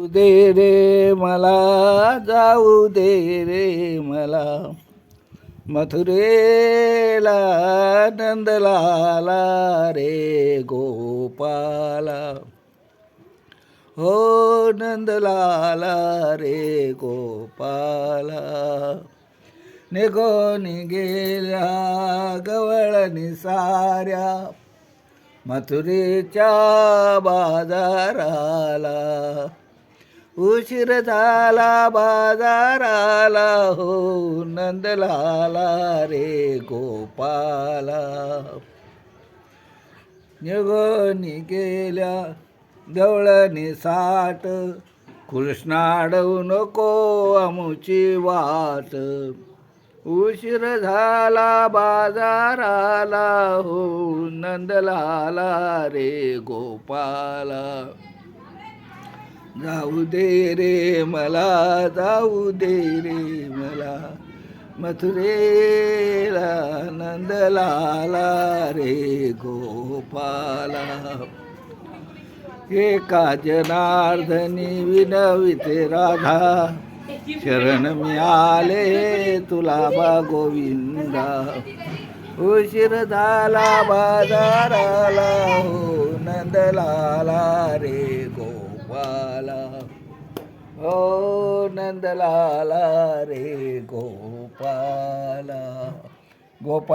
दे रे मला, जाऊ दे रे मला, मथुरेला नंदलाला रे गोपाला. हो नंदलाला रे गोपाला. निघून गेल्या गवळणी साऱ्या मथुरेच्या बाजाराला. उशीर झाला बाजाराला, हो नंदलाला रे गोपाला. निघून गेल्या गवळणी साठ, कृष्णा अडवू नको आमुची वाट. उशीर झाला बाजाराला, हो नंदलाला रे गोपाला. जाऊ दे रे मला, जाऊ दे रे मला, मथुरेला नंदलाला रे गोपाला. एका जनार्दनी विनविते राधा, शरण मी आले तुला बा गोविंदा. उशीर झाला बाजाराला, हो नंदलाला रे गोपाला. हो नंदलाला रे गोपाला. गोपाल